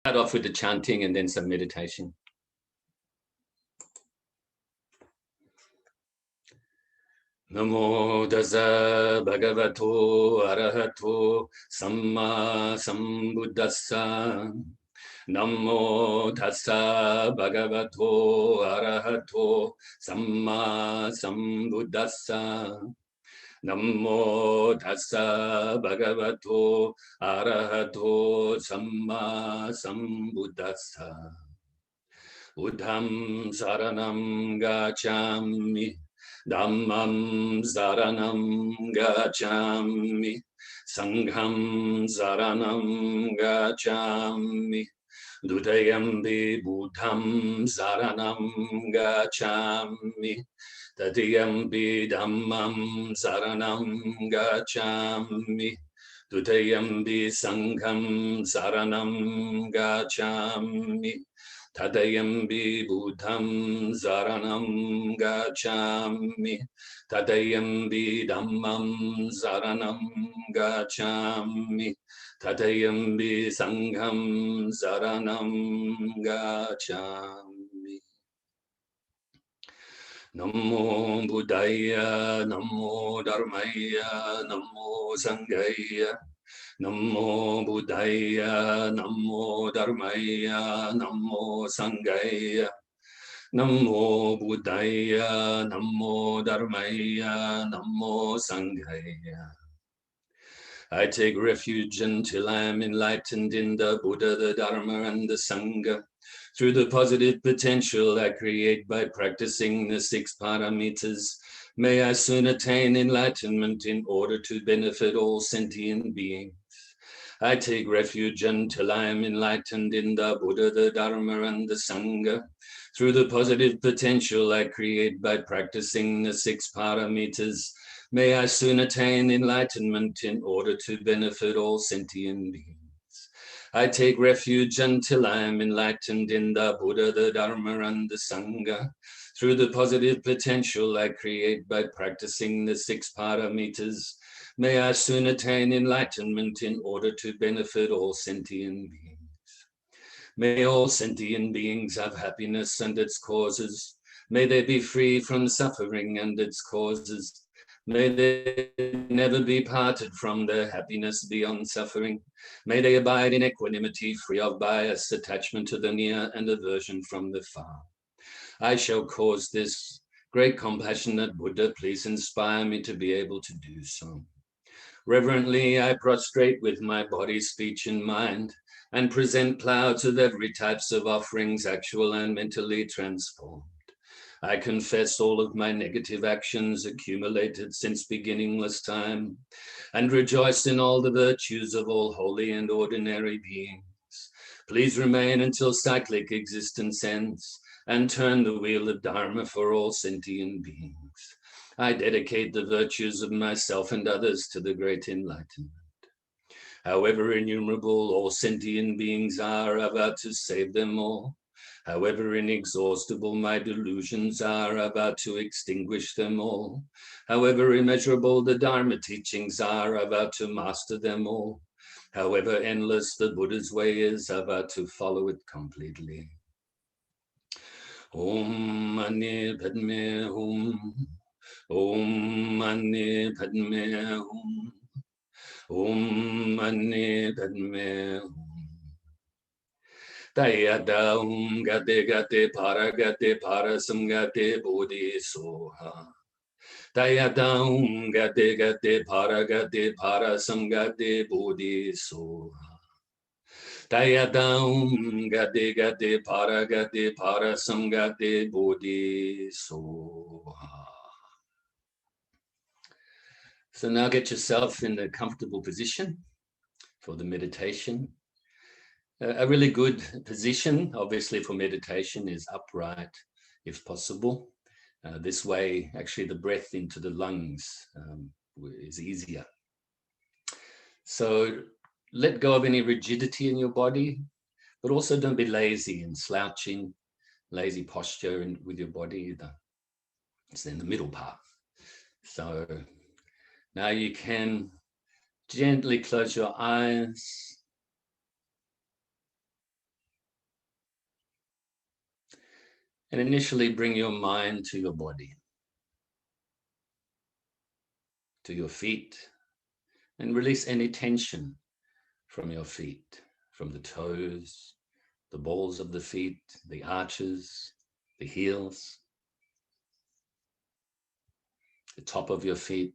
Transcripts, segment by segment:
Start off with the chanting and then some meditation. Namo tassa bhagavato arahato samma sambuddhassa. Namo tassa bhagavato arahato samma sambuddhassa. Namo tassa bhagavato arahato samma sambuddhassa. Buddham saranam gacchami, Dhammam saranam gacchami, Sangham saranam gacchami, Dutayampi Buddham saranam gacchami, Tatiyampi Dhammam saranam gacchami, Dutayampi Sangham saranam gacchami, Tatayampi Buddham saranam gacchami, Tatayampi Dhammam saranam gacchami, Tatayampi Sangham saranam gacchami. Namo Buddhaya, Namo Dharmaya, Namo Sanghaya. Namo Buddhaya, Namo Dharmaya, Namo Sanghaya. Namo Buddhaya, Namo Dharmaya, Namo Sanghaya. I take refuge until I am enlightened in the Buddha, the Dharma, and the Sangha. Through the positive potential I create by practicing the 6 paramitas, may I soon attain enlightenment in order to benefit all sentient beings. I take refuge until I am enlightened in the Buddha, the Dharma, and the Sangha. Through the positive potential I create by practicing the 6 paramitas, may I soon attain enlightenment in order to benefit all sentient beings. I take refuge until I am enlightened in the Buddha, the Dharma, and the Sangha. Through the positive potential I create by practicing the 6 paramitas, may I soon attain enlightenment in order to benefit all sentient beings. May all sentient beings have happiness and its causes. May they be free from suffering and its causes. May they never be parted from their happiness beyond suffering. May they abide in equanimity, free of bias, attachment to the near, and aversion from the far. I shall cause this. Great compassionate Buddha, please inspire me to be able to do so. Reverently, I prostrate with my body, speech, and mind, and present clouds of every types of offerings, actual and mentally transformed. I confess all of my negative actions accumulated since beginningless time, and rejoice in all the virtues of all holy and ordinary beings. Please remain until cyclic existence ends, and turn the wheel of Dharma for all sentient beings. I dedicate the virtues of myself and others to the great enlightenment. However innumerable all sentient beings are, I vow to save them all. However inexhaustible my delusions are, I vow to extinguish them all. However immeasurable the Dharma teachings are, I vow to master them all. However endless the Buddha's way is, I vow to follow it completely. Om Mani Padme Hum. Om Mani Padme Hum. Om Mani Padme Hum. Tayada Gate Gate Para Samgate Bodhi Soha. Tayada Gate Gate Para Samgate Bodhi Soha. Tayada Gate Para Samgate Bodhi Soha. So now get yourself in a comfortable position for the meditation. A really good position, obviously, for meditation is upright, if possible. This way, actually, the breath into the lungs is easier. So let go of any rigidity in your body, but also don't be lazy and slouching, lazy posture with your body either. It's in the middle part. So now you can gently close your eyes. And initially bring your mind to your body, to your feet, and release any tension from your feet, from the toes, the balls of the feet, the arches, the heels, the top of your feet,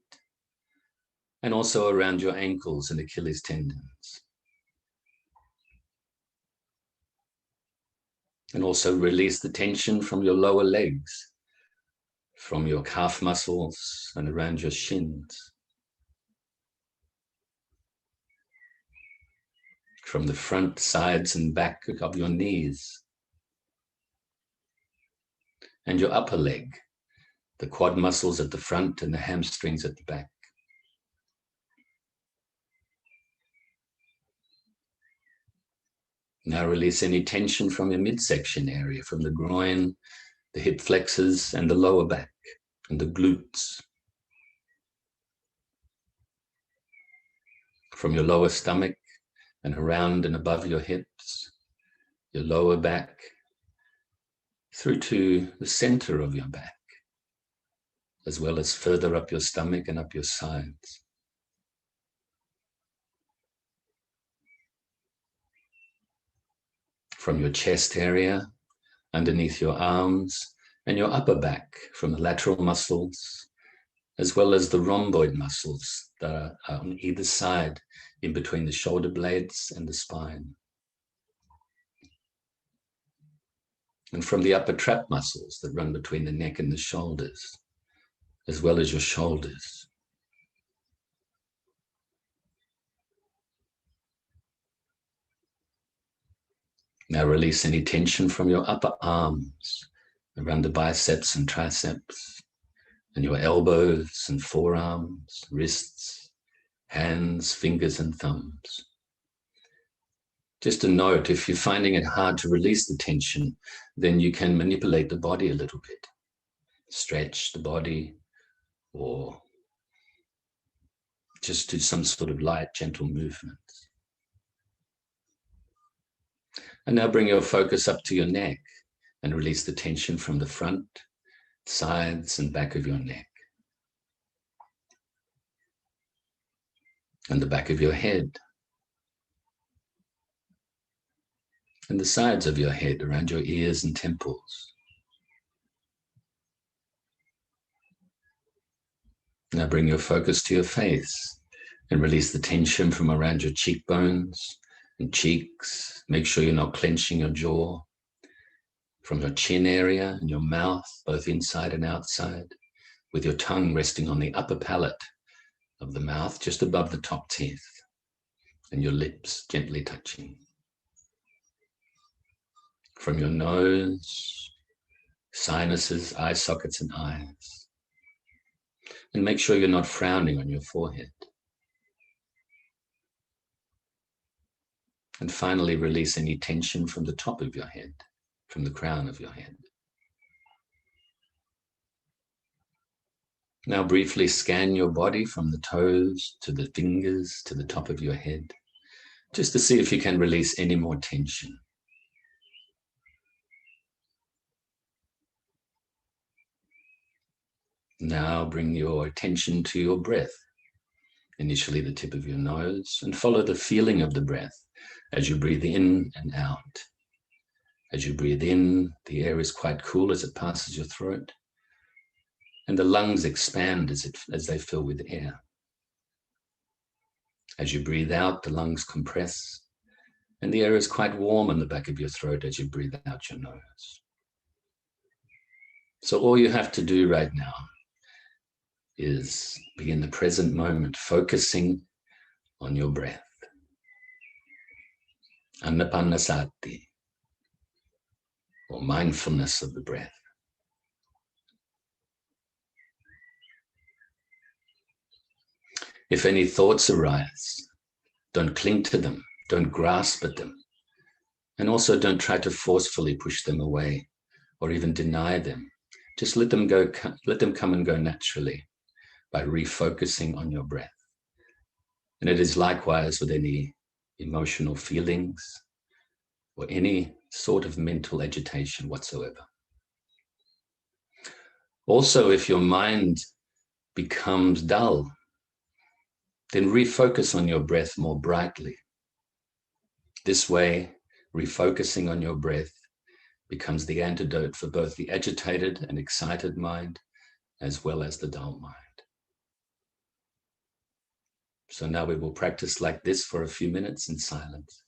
and also around your ankles and Achilles tendons. And also release the tension from your lower legs, from your calf muscles and around your shins, from the front, sides, and back of your knees, and your upper leg, the quad muscles at the front and the hamstrings at the back. Now release any tension from your midsection area, from the groin, the hip flexors, and the lower back, and the glutes. From your lower stomach and around and above your hips, your lower back, through to the center of your back, as well as further up your stomach and up your sides. From your chest area, underneath your arms, and your upper back, from the lateral muscles, as well as the rhomboid muscles that are on either side, in between the shoulder blades and the spine. And from the upper trap muscles that run between the neck and the shoulders, as well as your shoulders. Now release any tension from your upper arms, around the biceps and triceps, and your elbows and forearms, wrists, hands, fingers, and thumbs. Just a note, if you're finding it hard to release the tension, then you can manipulate the body a little bit. Stretch the body, or just do some sort of light, gentle movements. And now bring your focus up to your neck and release the tension from the front, sides, and back of your neck. And the back of your head. And the sides of your head around your ears and temples. Now bring your focus to your face and release the tension from around your cheekbones and cheeks. Make sure you're not clenching your jaw. From your chin area and your mouth, both inside and outside, with your tongue resting on the upper palate of the mouth, just above the top teeth, and your lips gently touching. From your nose, sinuses, eye sockets, and eyes. And make sure you're not frowning on your forehead. And finally, release any tension from the top of your head, from the crown of your head. Now briefly scan your body from the toes to the fingers to the top of your head, just to see if you can release any more tension. Now bring your attention to your breath, initially the tip of your nose, and follow the feeling of the breath as you breathe in and out. As you breathe in, the air is quite cool as it passes your throat, and the lungs expand as they fill with air. As you breathe out, the lungs compress, and the air is quite warm in the back of your throat as you breathe out your nose. So all you have to do right now is be in the present moment, focusing on your breath. Anapanasati, or mindfulness of the breath. If any thoughts arise, don't cling to them, don't grasp at them, and also don't try to forcefully push them away or even deny them. Just let them go, let them come and go naturally by refocusing on your breath. And it is likewise with any emotional feelings or any sort of mental agitation whatsoever. Also, if your mind becomes dull, then refocus on your breath more brightly. This way, refocusing on your breath becomes the antidote for both the agitated and excited mind, as well as the dull mind. So now we will practice like this for a few minutes in silence.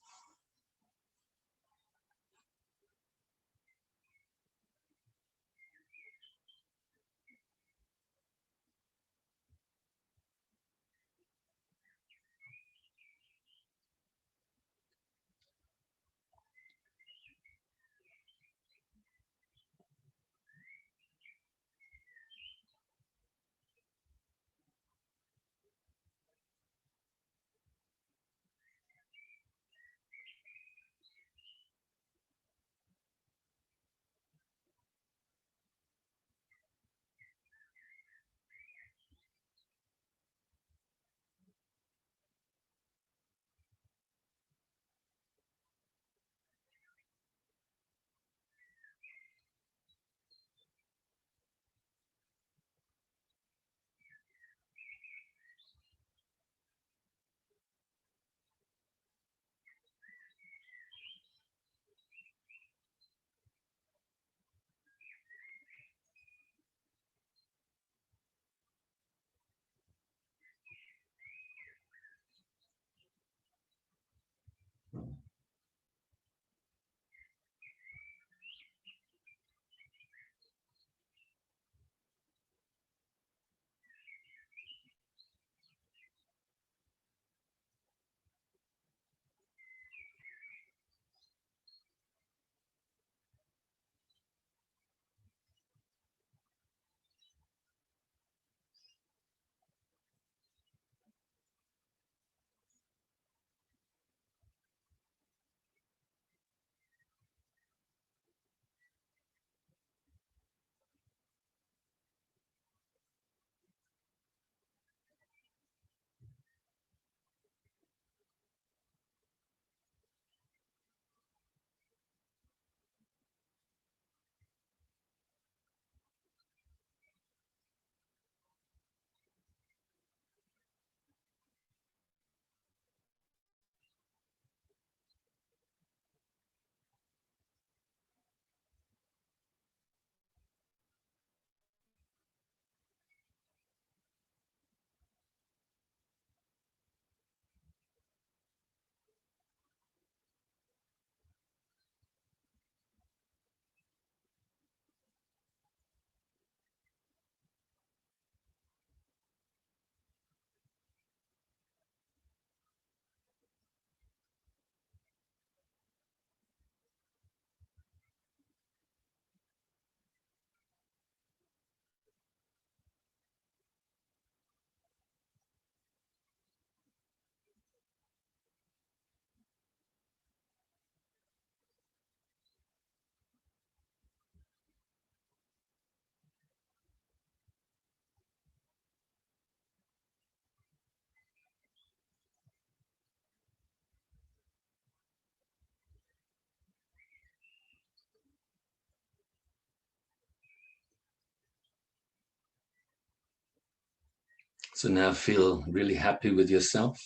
So now feel really happy with yourself,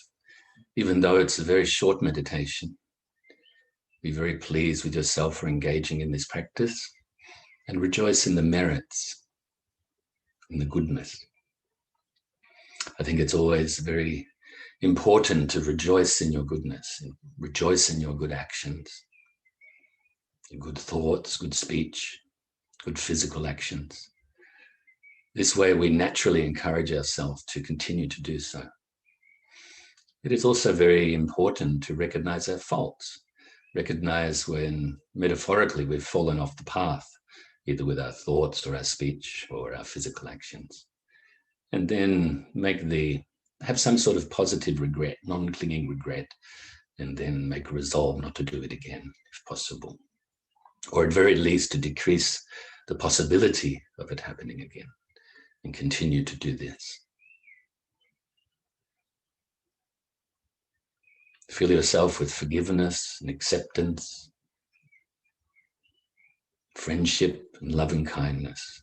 even though it's a very short meditation. Be very pleased with yourself for engaging in this practice and rejoice in the merits and the goodness. I think it's always very important to rejoice in your goodness, and rejoice in your good actions, good thoughts, good speech, good physical actions. This way we naturally encourage ourselves to continue to do so. It is also very important to recognize our faults, recognize when metaphorically we've fallen off the path, either with our thoughts or our speech or our physical actions. And then have some sort of positive regret, non-clinging regret, and then make a resolve not to do it again, if possible. Or at very least to decrease the possibility of it happening again and continue to do this. Fill yourself with forgiveness and acceptance, friendship and loving kindness.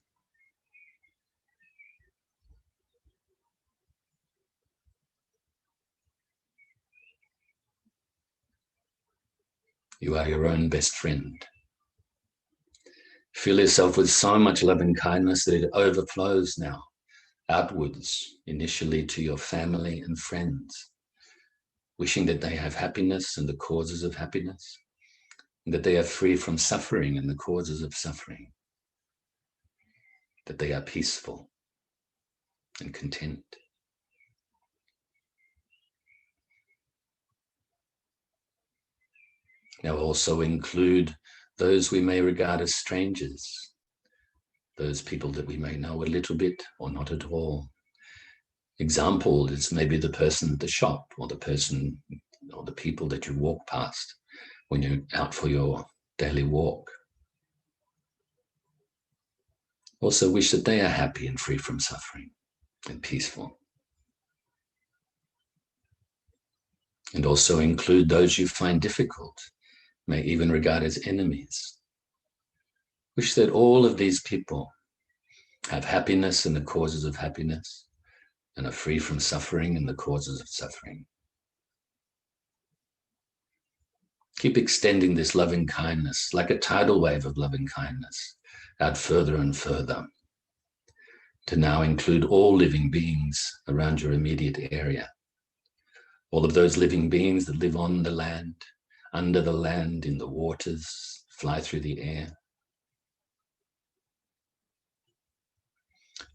You are your own best friend. Fill yourself with so much love and kindness that it overflows now outwards, initially to your family and friends, wishing that they have happiness and the causes of happiness, and that they are free from suffering and the causes of suffering, that they are peaceful and content. Now also include those we may regard as strangers, those people that we may know a little bit or not at all. Example is maybe the person at the shop, or the person or the people that you walk past when you're out for your daily walk. Also wish that they are happy and free from suffering and peaceful. And also include those you find difficult, may even regard as enemies. Wish that all of these people have happiness and the causes of happiness, and are free from suffering and the causes of suffering. Keep extending this loving kindness like a tidal wave of loving kindness out further and further, to now include all living beings around your immediate area. All of those living beings that live on the land, under the land, in the waters, fly through the air.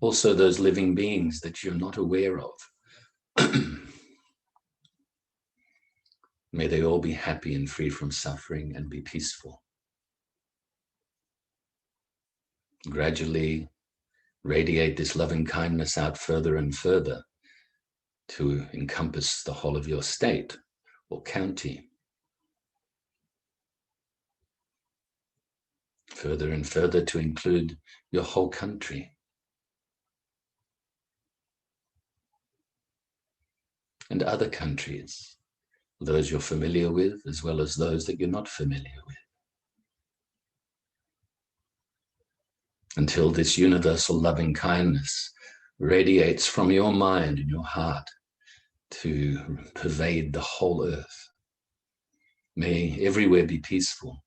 Also those living beings that you're not aware of. May they all be happy and free from suffering and be peaceful. Gradually radiate this loving kindness out further and further to encompass the whole of your state or county. Further and further to include your whole country. And other countries, those you're familiar with, as well as those that you're not familiar with. Until this universal loving kindness radiates from your mind and your heart to pervade the whole earth. May everywhere be peaceful.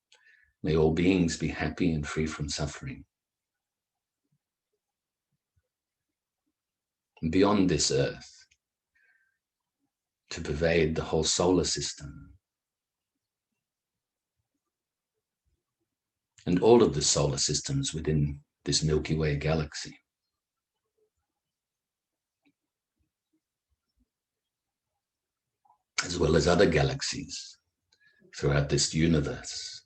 May all beings be happy and free from suffering. And beyond this earth, to pervade the whole solar system. And all of the solar systems within this Milky Way galaxy. As well as other galaxies throughout this universe,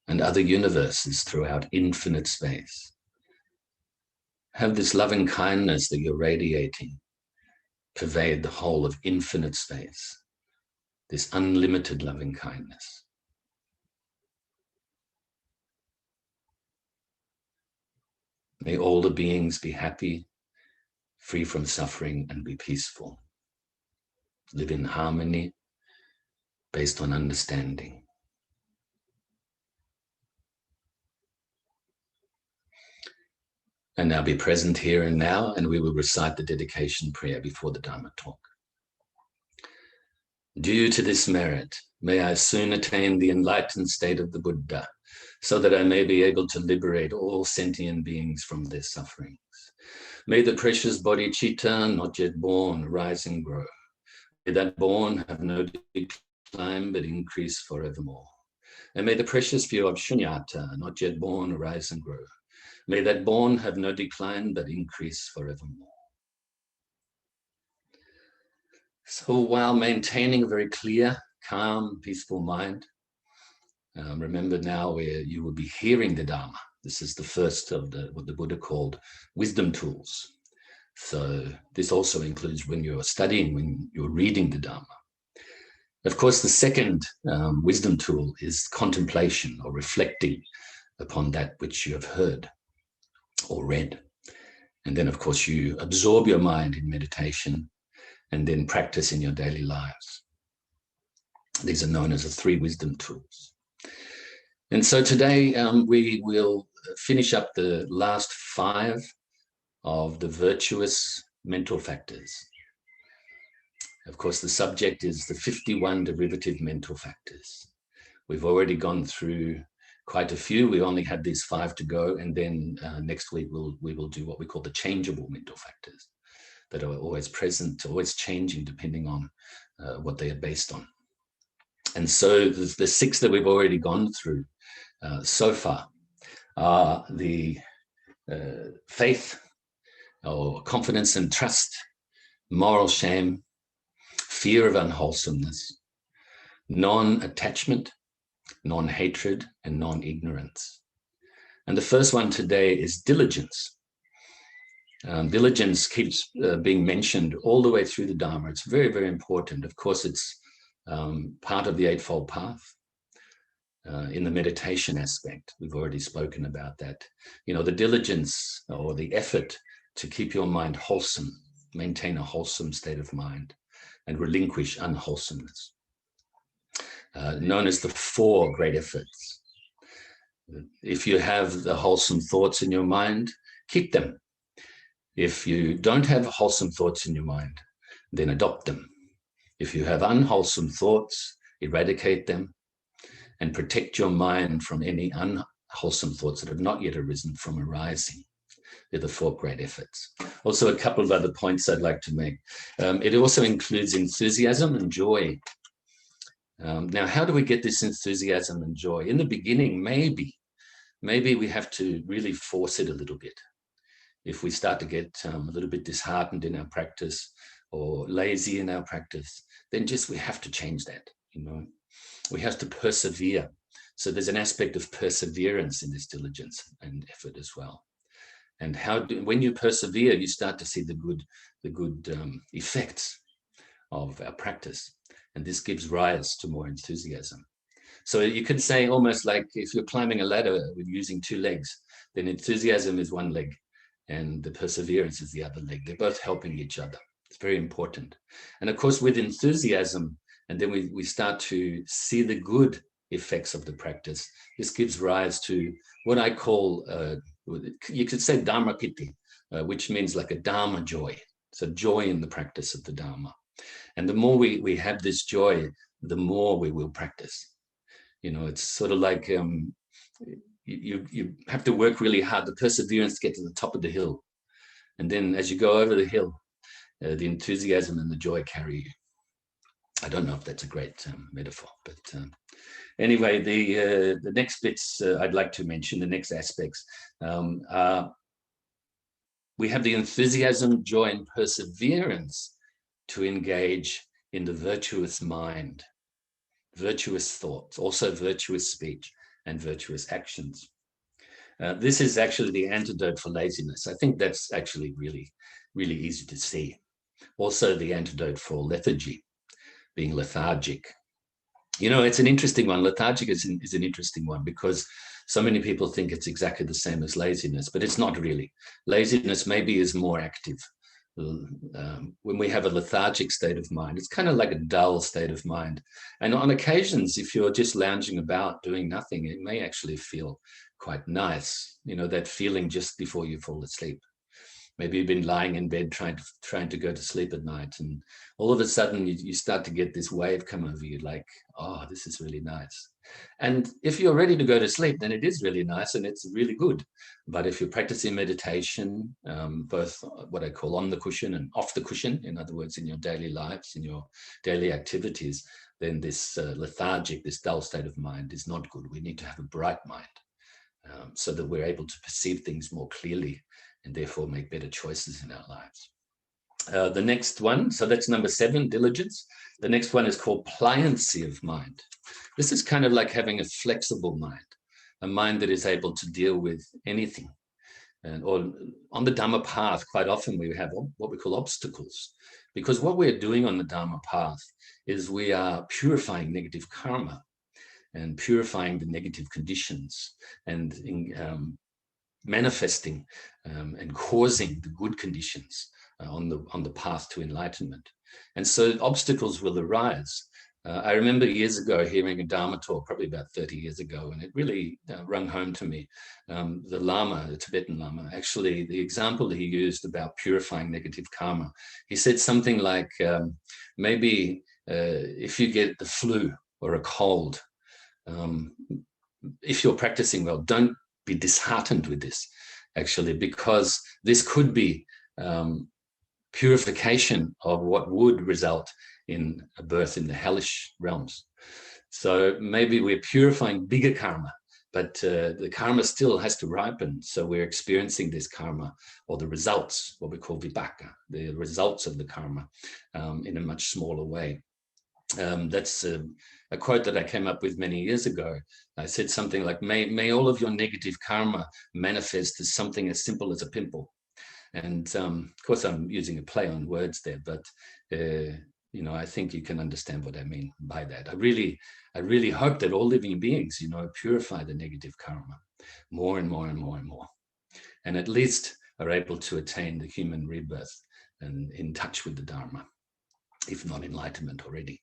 and other universes throughout infinite space. Have this loving kindness that you're radiating pervade the whole of infinite space, this unlimited loving kindness. May all the beings be happy, free from suffering, and be peaceful. Live in harmony based on understanding. And now be present here and now, and we will recite the dedication prayer before the Dharma Talk. Due to this merit, may I soon attain the enlightened state of the Buddha, so that I may be able to liberate all sentient beings from their sufferings. May the precious bodhicitta, not yet born, rise and grow. May that born have no decline, but increase forevermore. And may the precious view of shunyata, not yet born, rise and grow. May that born have no decline, but increase forevermore. So while maintaining a very clear, calm, peaceful mind, remember now where you will be hearing the Dharma. This is the first of what the Buddha called wisdom tools. So this also includes when you're studying, when you're reading the Dharma. Of course, the second wisdom tool is contemplation or reflecting upon that which you have heard or read. And then, of course, you absorb your mind in meditation and then practice in your daily lives. These are known as the three wisdom tools. And so today we will finish up the last 5 of the virtuous mental factors. Of course, the subject is the 51 derivative mental factors, We've already gone through quite a few. We only had these 5 to go, and then next week we will do what we call the changeable mental factors that are always present, always changing depending on what they are based on. And so the 6 that we've already gone through so far are the faith or confidence and trust, moral shame, fear of unwholesomeness, non-attachment, non-hatred, and non-ignorance. And the first one today is diligence. Diligence keeps being mentioned all the way through the Dharma. It's very, very important. Of course, it's part of the Eightfold Path. In the meditation aspect, we've already spoken about that. You know, the diligence or the effort to keep your mind wholesome, maintain a wholesome state of mind, and relinquish unwholesomeness, known as the 4 great efforts. If you have the wholesome thoughts in your mind, keep them. If you don't have wholesome thoughts in your mind, then adopt them. If you have unwholesome thoughts, eradicate them, and protect your mind from any unwholesome thoughts that have not yet arisen from arising. They're the 4 great efforts. Also, a couple of other points I'd like to make. It also includes enthusiasm and joy. Now, how do we get this enthusiasm and joy? In the beginning, maybe we have to really force it a little bit. If we start to get a little bit disheartened in our practice or lazy in our practice, then we have to change that, you know. We have to persevere. So there's an aspect of perseverance in this diligence and effort as well. And when you persevere, you start to see the good effects of our practice. And this gives rise to more enthusiasm. So you could say almost like if you're climbing a ladder with using 2 legs, then enthusiasm is one leg and the perseverance is the other leg. They're both helping each other. It's very important. And of course, with enthusiasm, and then we start to see the good effects of the practice. This gives rise to what I call, you could say Dharma Piti, which means like a Dharma joy. It's a joy in the practice of the Dharma. And the more we have this joy, the more we will practice. You know, it's sort of like you have to work really hard, the perseverance to get to the top of the hill. And then as you go over the hill, the enthusiasm and the joy carry you. I don't know if that's a great metaphor, but anyway, the next bits I'd like to mention, the next aspects, we have the enthusiasm, joy, and perseverance to engage in the virtuous mind, virtuous thoughts, also virtuous speech, and virtuous actions. This is actually the antidote for laziness. I think that's actually really, really easy to see. Also the antidote for lethargy, being lethargic. You know, it's an interesting one. Lethargic is an interesting one because so many people think it's exactly the same as laziness, but it's not really. Laziness maybe is more active. When we have a lethargic state of mind, it's kind of like a dull state of mind. And on occasions, if you're just lounging about doing nothing, it may actually feel quite nice. You know, that feeling just before you fall asleep. Maybe you've been lying in bed trying to go to sleep at night, and all of a sudden you start to get this wave come over you like, oh, this is really nice. And if you're ready to go to sleep, then it is really nice and it's really good. But if you're practicing meditation, both what I call on the cushion and off the cushion, in other words, in your daily lives, in your daily activities, then this lethargic, this dull state of mind is not good. We need to have a bright mind so that we're able to perceive things more clearly and therefore make better choices in our lives. The next one, so that's number 7, diligence. The next one is called pliancy of mind. This is kind of like having a flexible mind, a mind that is able to deal with anything. Or on the Dharma path, quite often we have what we call obstacles, because what we're doing on the Dharma path is we are purifying negative karma and purifying the negative conditions and manifesting and causing the good conditions on the path to enlightenment. And so obstacles will arise. I remember years ago hearing a Dharma talk, probably about 30 years ago, and it really rung home to me. The Lama, the Tibetan Lama, actually the example he used about purifying negative karma, he said something like, maybe if you get the flu or a cold, if you're practicing well, don't be disheartened with this, actually, because this could be purification of what would result in a birth in the hellish realms. So maybe we're purifying bigger karma, but the karma still has to ripen. So we're experiencing this karma, or the results, what we call vipaka, the results of the karma, in a much smaller way. That's a quote that I came up with many years ago. I said something like, may all of your negative karma manifest as something as simple as a pimple. And of course, I'm using a play on words there, but you know, I think you can understand what I mean by that. I really hope that all living beings, you know, purify the negative karma more and more and more and more, and at least are able to attain the human rebirth and in touch with the Dharma, if not enlightenment already.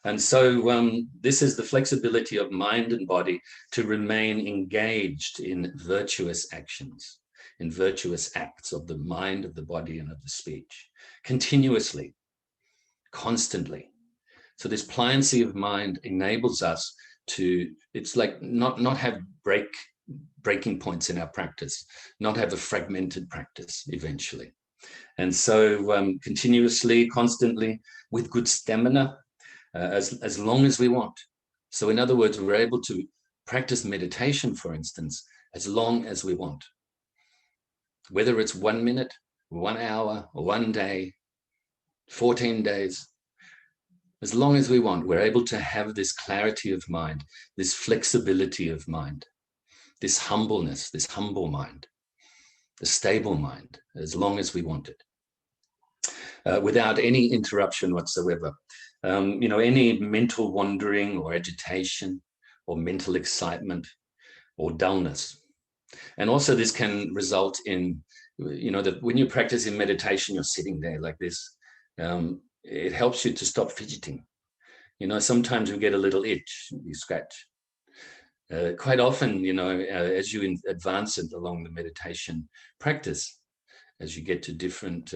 And so this is the flexibility of mind and body to remain engaged in virtuous actions, in virtuous acts of the mind, of the body, and of the speech, continuously, constantly. So this pliancy of mind enables us to, it's like not have breaking points in our practice, not have a fragmented practice eventually. And so continuously, constantly, with good stamina, as long as we want. So in other words, we're able to practice meditation, for instance, as long as we want. Whether it's 1 minute, 1 hour, or 1 day, 14 days, as long as we want, we're able to have this clarity of mind, this flexibility of mind, this humbleness, this humble mind, the stable mind, as long as we want it, without any interruption whatsoever. You know, any mental wandering or agitation or mental excitement or dullness. And also this can result in, you know, that when you practice in meditation, you're sitting there like this. It helps you to stop fidgeting. You know, sometimes we get a little itch, you scratch. Quite often, you know, as you advance it along the meditation practice, as you get to different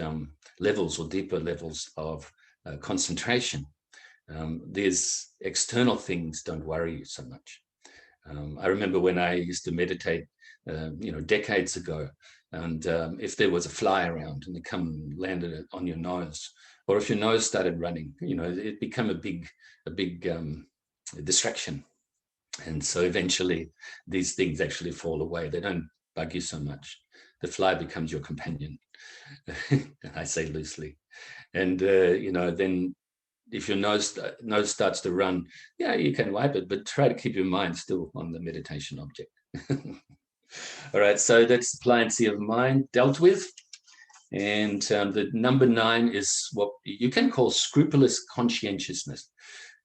levels or deeper levels of concentration, these external things don't worry you so much. I remember when I used to meditate, you know, decades ago, and if there was a fly around and it come and landed on your nose, or if your nose started running, you know, it became a big distraction. And so eventually these things actually fall away. They don't bug you so much. The fly becomes your companion. I say loosely. And, you know, then if your nose starts to run, yeah, you can wipe it, but try to keep your mind still on the meditation object. All right, so that's the pliancy of mind dealt with. And the number 9 is what you can call scrupulous conscientiousness.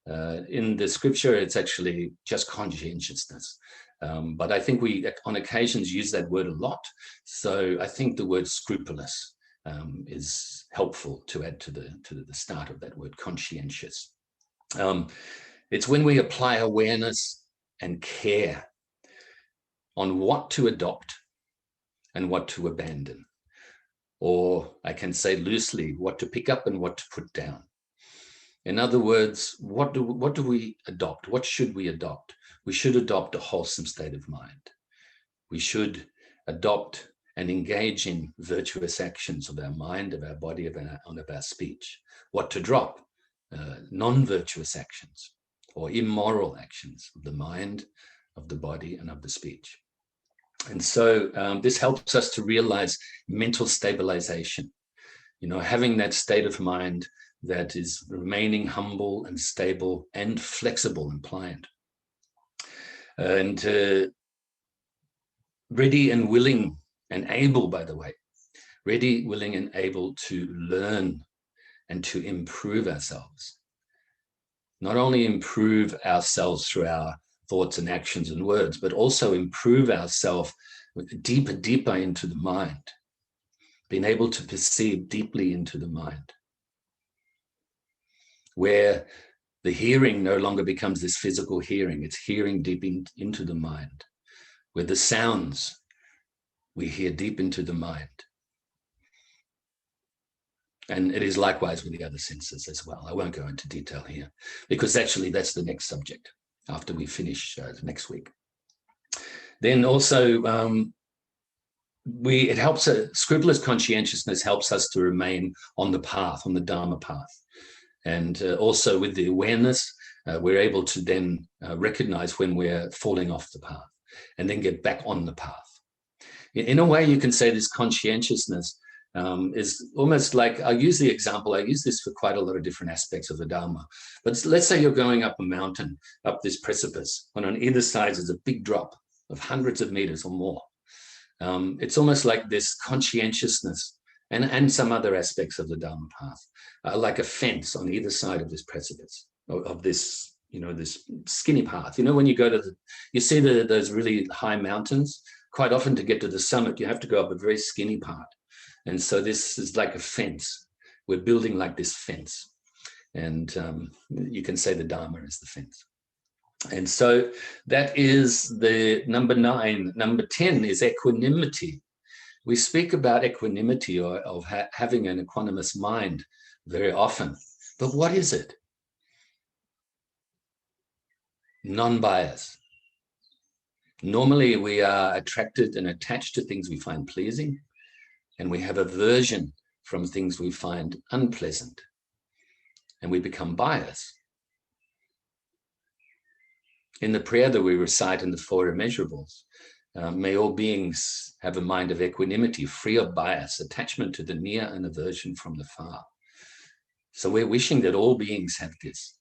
In the scripture, it's actually just conscientiousness. But I think we, on occasions, use that word a lot. So I think the word scrupulous is helpful to add to the start of that word, conscientious. It's when we apply awareness and care on what to adopt and what to abandon. Or I can say loosely, what to pick up and what to put down. In other words, what do we adopt? What should we adopt? We should adopt a wholesome state of mind. We should adopt and engage in virtuous actions of our mind, of our body, of our speech. What to drop? Non-virtuous actions or immoral actions of the mind, of the body, and of the speech. And so this helps us to realize mental stabilization, you know, having that state of mind that is remaining humble and stable and flexible and pliant. And ready and willing and able, by the way, ready, willing, and able to learn and to improve ourselves. Not only improve ourselves through our thoughts and actions and words, but also improve ourselves deeper into the mind, being able to perceive deeply into the mind, where the hearing no longer becomes this physical hearing, it's hearing deep into the mind, where the sounds we hear deep into the mind. And it is likewise with the other senses as well. I won't go into detail here, because actually that's the next subject. after we finish next week. Then also, it helps, scrupulous conscientiousness helps us to remain on the path, on the Dharma path. And also with the awareness, we're able to then recognize when we're falling off the path and then get back on the path. In a way, you can say this conscientiousness is almost like, I'll use the example, I use this for quite a lot of different aspects of the Dharma. But let's say you're going up a mountain, up this precipice, and on either side is a big drop of hundreds of meters or more. It's almost like this conscientiousness and some other aspects of the Dharma path, like a fence on either side of this precipice, of this, this skinny path. When you go to you see those really high mountains, quite often to get to the summit, you have to go up a very skinny part. And so this is like a fence. We're building like this fence. And you can say the Dharma is the fence. And so that is the number 9. Number 10 is equanimity. We speak about equanimity or of having an equanimous mind very often. But what is it? Non-bias. Normally, we are attracted and attached to things we find pleasing, and we have aversion from things we find unpleasant, and we become biased. In the prayer that we recite in the 4 immeasurables, may all beings have a mind of equanimity, free of bias, attachment to the near and aversion from the far. So we're wishing that all beings have this.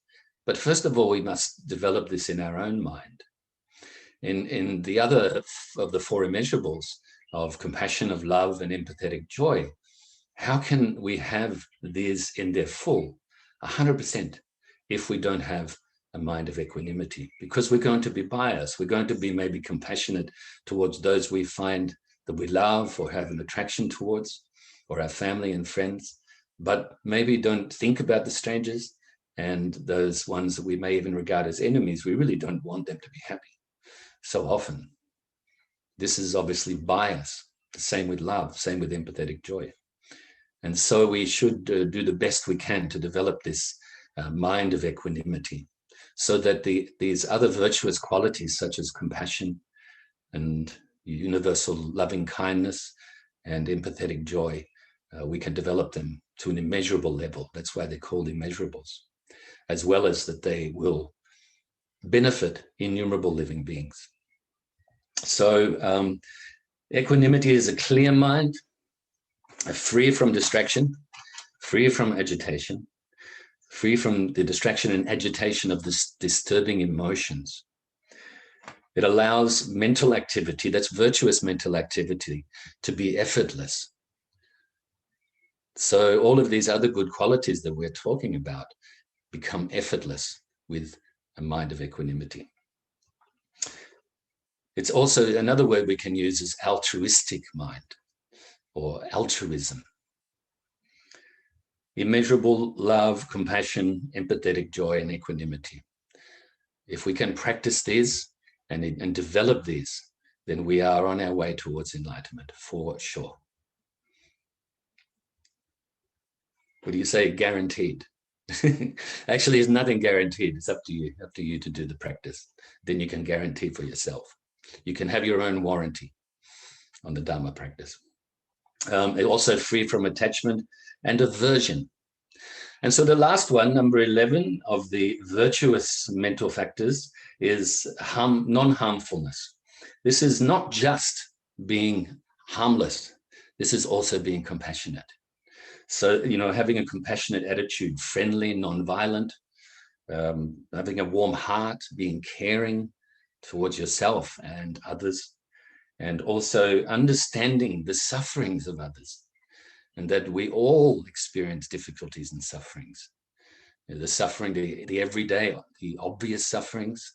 But first of all, we must develop this in our own mind. In the other of the 4 immeasurables of compassion, of love, and empathetic joy, how can we have these in their full, 100%, if we don't have a mind of equanimity? Because we're going to be biased. We're going to be maybe compassionate towards those we find that we love or have an attraction towards, or our family and friends, but maybe don't think about the strangers and those ones that we may even regard as enemies. We really don't want them to be happy. So often, this is obviously bias. The same with love, same with empathetic joy. And so we should do the best we can to develop this mind of equanimity, so that these other virtuous qualities such as compassion and universal loving kindness and empathetic joy, we can develop them to an immeasurable level. That's why they're called immeasurables, as well as that they will benefit innumerable living beings. So equanimity is a clear mind, free from distraction, free from agitation, free from the distraction and agitation of this disturbing emotions. It allows mental activity, that's virtuous mental activity, to be effortless. So all of these other good qualities that we're talking about become effortless with a mind of equanimity. It's also, another word we can use is altruistic mind, or altruism. Immeasurable love, compassion, empathetic joy, and equanimity. If we can practice these and develop these, then we are on our way towards enlightenment, for sure. What do you say? Guaranteed. Actually, there's nothing guaranteed. It's up to you to do the practice. Then you can guarantee for yourself. You can have your own warranty on the Dharma practice. Also free from attachment and aversion. And so the last one, number 11 of the virtuous mental factors, is non-harmfulness. This is not just being harmless. This is also being compassionate. So, having a compassionate attitude, friendly, non-violent, having a warm heart, being caring towards yourself and others, and also understanding the sufferings of others, and that we all experience difficulties and sufferings. The suffering, the everyday, the obvious sufferings,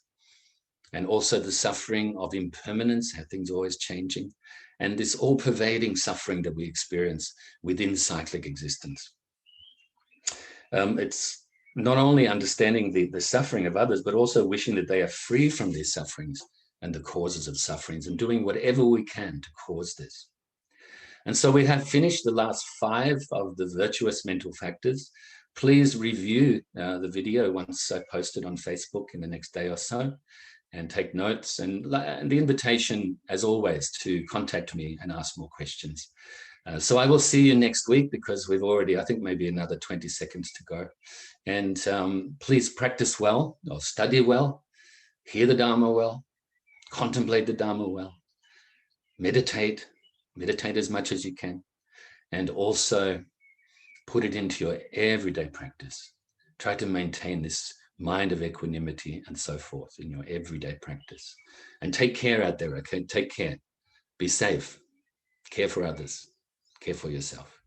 and also the suffering of impermanence, how things are always changing, and this all-pervading suffering that we experience within cyclic existence. It's not only understanding the suffering of others, but also wishing that they are free from these sufferings and the causes of sufferings, and doing whatever we can to cause this. And so we have finished the last 5 of the virtuous mental factors. Please review the video once I post it on Facebook in the next day or so, and take notes, and the invitation, as always, to contact me and ask more questions. So I will see you next week, because we've already, I think, maybe another 20 seconds to go. And please practice well, or study well, hear the Dharma well, contemplate the Dharma well, meditate as much as you can, and also put it into your everyday practice. Try to maintain this mind of equanimity and so forth in your everyday practice. And take care out there, okay? Take care. Be safe. Care for others. Care for yourself.